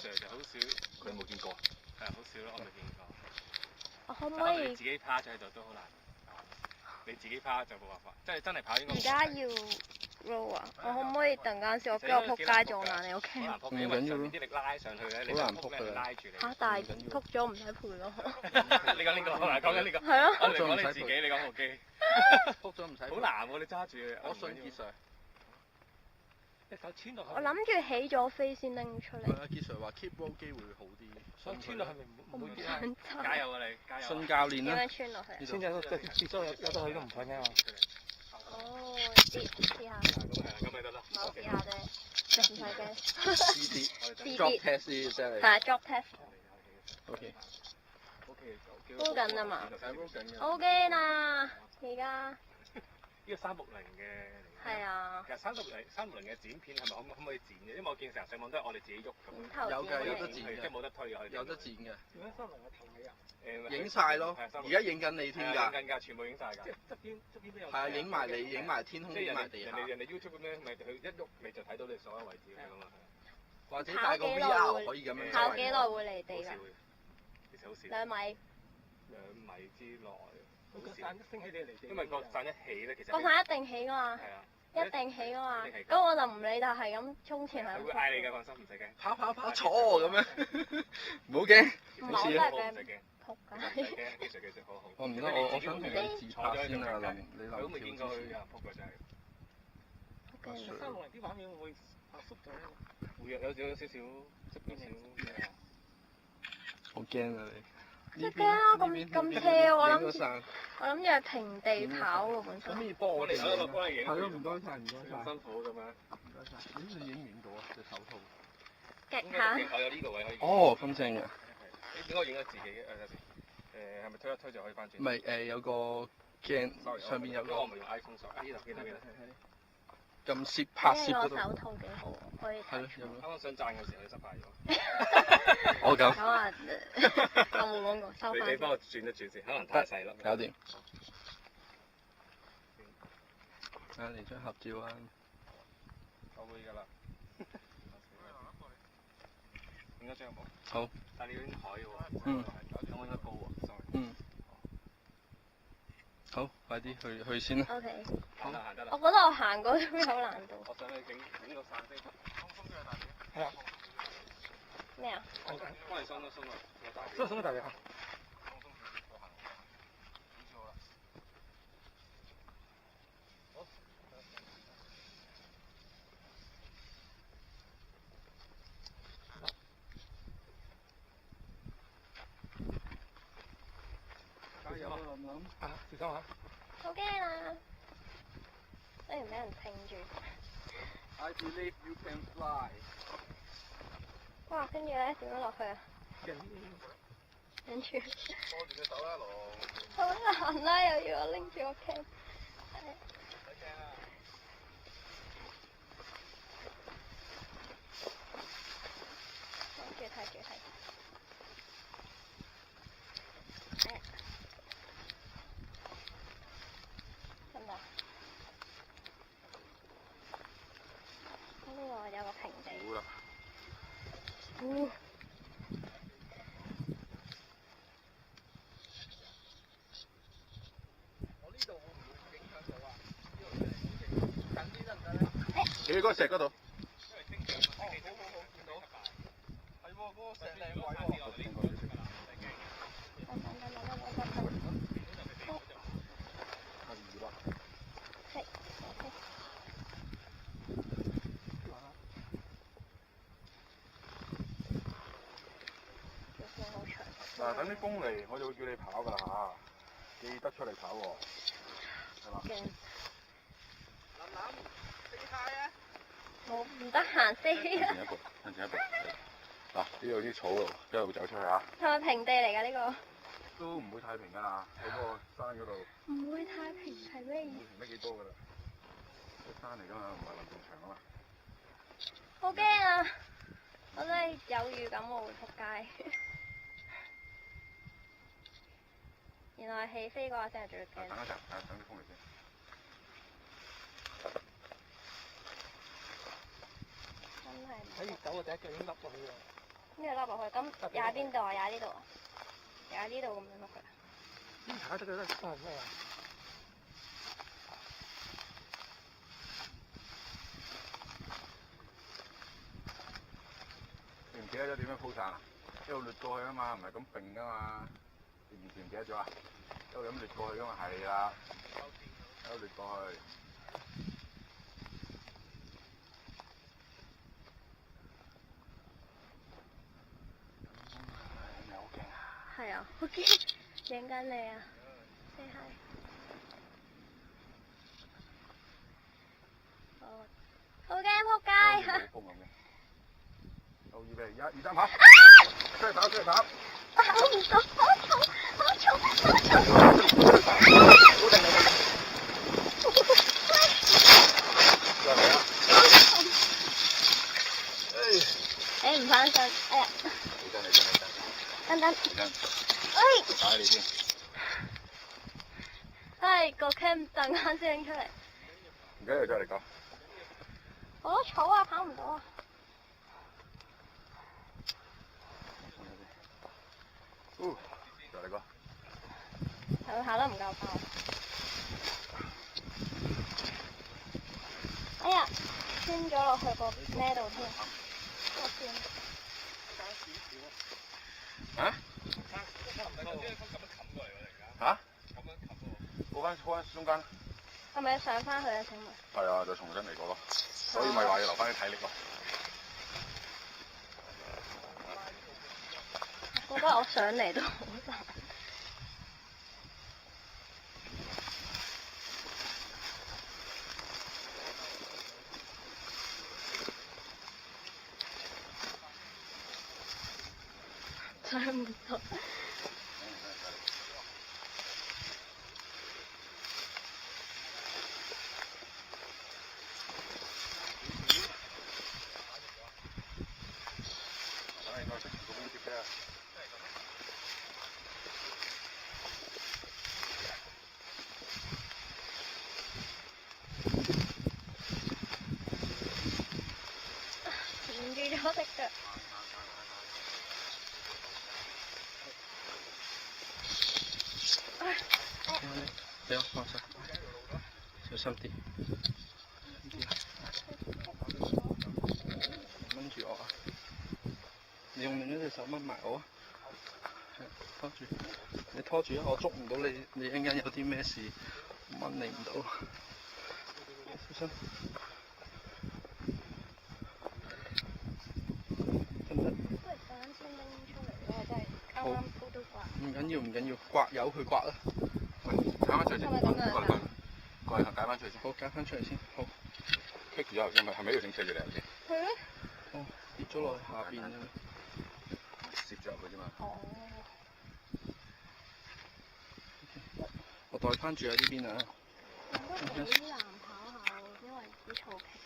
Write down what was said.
Sir 就好少，佢冇見過。係好少咯，我未見過。我可唔可以？你自己趴咗喺度都好難。你自己趴就冇辦法，即係真係跑應該。而家要 roll 啊！我可唔可以突然間試我驚我撲街撞爛你屋企？好難撲嘅，因為上面啲力拉上去咧，你撲咧拉住你。嚇！但係撲咗唔使賠咯。你講呢個，我嚟講緊呢個。係咯。我嚟講你自己，你講部機。撲咗唔使。好難喎！你揸住。我信傑 Sir。隻手穿落去。我諗住起咗飛先拎出嚟。係啊，傑 Sir 話 keep roll 機會好啲。所以穿落去咪唔會跌啊！想加油啊你！加油！信教練啦。點樣穿落去？穿咗即係跌咗有得去都唔瞓嘅嘛。哦，試下。咁咪得啦。唔係我試下啫，唔使驚。試 drop test 先啫你。係啊 drop test。OK。roll 緊啊嘛。係 roll 緊嘅。好驚啊！而家。呢個360嘅。係啊。其實360嘅剪片係咪可唔可以剪嘅？因為我見成日上網都係我哋自己喐咁。有㗎，有得剪嘅。即係冇得推嘅。有得剪嘅。點解360嘅頭尾啊？影晒咯，而家影緊你添㗎。影緊㗎，全部影晒㗎。即係側邊都有。係啊，影埋你，影埋天空，影埋地下。人哋 YouTube 咁樣，咪佢一喐你就睇到你所有位置㗎嘛。或者帶個 VR 可以咁樣。跑幾耐會離地㗎？其實好少。2米。2米之內。個傘一升起你離地。因為個傘一起咧，其實。個傘一定起㗎嘛。係啊。一定起㗎嘛。咁我就唔理，但係咁衝前係。佢會嗌你㗎，放心，唔使驚。跑坐咁樣，唔好驚。唔係好得嘅。仆街。技術好好。我唔得，我想同你自拍先啊，林，你都未見過佢有人仆過就係。好驚。360啲畫面會壓縮咗咧。會有少少側邊少。好驚啊你！真驚啊！咁斜我諗住係平地跑喎本身。可唔可以幫我哋？係咯，唔該曬，唔該曬。辛苦咁樣。唔該曬。點解影唔影到啊？隻手套。極下。我有呢個位可以。哦，咁正嘅。你應該影咗自己嘅係咪推一推就可以翻轉？唔係有個鏡上邊有個。我唔係用 iPhone 手。呢度見到。咁攝拍攝嗰度。手套幾好，可以。係咯，有啱啱想讚嘅時候你失敗咗。我咁。咁啊，我冇講過，收翻。你幫我轉一轉先，可能太細啦。搞掂。嚟張合照啊！我會㗎啦。影一張冇？好。但係你要影海喎。嗯。咁我應該高喎，sorry。嗯。好，快啲去先啦。OK。行得啦。我覺得我行過都有難度。我想去影個散飛。係啊。咩啊？幫你鬆啦，鬆啦。鬆啦，大隻。加油啊！啊，小心下。好驚啊！不如俾人拼住。I believe you can fly。哇！跟住咧點樣落去啊？跟住。拖住隻手啦，龍。好難啦，又要我拎住個 cam。唔使驚啊！睇住睇住睇。得唔得？呢個有個平地。好啦。我呢度會唔會影響到啊？近啲得唔得咧？你喺嗰個石嗰度。哦，好，見到。係喎，嗰個石靚位喎。嗱，等啲風嚟，我就會叫你跑㗎啦嚇，記得出嚟跑喎，係嘛？驚！諗死太啊！我唔得閒飛啊！向前一步。嗱，呢度啲草路一路走出去啊！係咪平地嚟㗎呢個？都唔會太平㗎啦，喺個山嗰度。唔會太平係咩意思？唔會平得幾多㗎啦，個山嚟㗎嘛，唔係運動場啊嘛。好驚啊！我真係有預感我會仆街。原來起飛嗰下先係最驚。等一陣，等啲風嚟先。真係。睇住走啊！第一腳已經笠落去喎。呢去，咁踩邊度啊？踩呢度啊？踩呢度咁樣落去。踩得嘅得。係咩啊？你唔記得咗點樣鋪撐啊？一路掠過去啊嘛，唔係咁並噶嘛。你完全唔記得咗啊？一路咁掠過去噶嘛，係啦。一路掠過去。你好驚啊！係啊，好驚，影緊你啊！say hi。好驚仆街！好風咁嘅。好預備，1、2、3跑！出去跑，出去跑！跑唔到，好重，好重，好重！好定定定。再嚟啊！你唔翻身，哎呀！起身，起身，起身。等等。起身。哎！打起你先。唉，個 cam 突然間先拎出嚟。唔緊要，再嚟講。好多草啊，跑唔到啊！再嚟講。係佢跑得唔夠快。哎呀，穿咗落去個咩度添？我算。啊？嚇？鋪翻中間。係咪上翻去啊？請問？係啊，再重新嚟過咯。所以咪話要留翻啲體力咯。我覺得我上嚟都好難。上唔到。纏住咗隻腳。你好，放心，小心啲。掹住我啊！你用另一隻手掹埋我啊！拖住，你拖住啊！我捉唔到你，你一陣間有啲咩事掹你唔到。小心。得唔得？不如等陣先拎出嚟咯，真係啱啱鋪到刮。唔緊要，唔緊要，刮由佢刮啦。喂，解翻出嚟先。係咪咁樣㗎？過嚟解翻出嚟先。好，解翻出嚟先。好。棘住咗，係咪要整死住你頭先？係咯。哦，跌咗落去下邊啫。攝咗入去啫嘛。哦。我袋翻住喺呢邊啊。我覺得幾難跑下喎，因為啲草皮。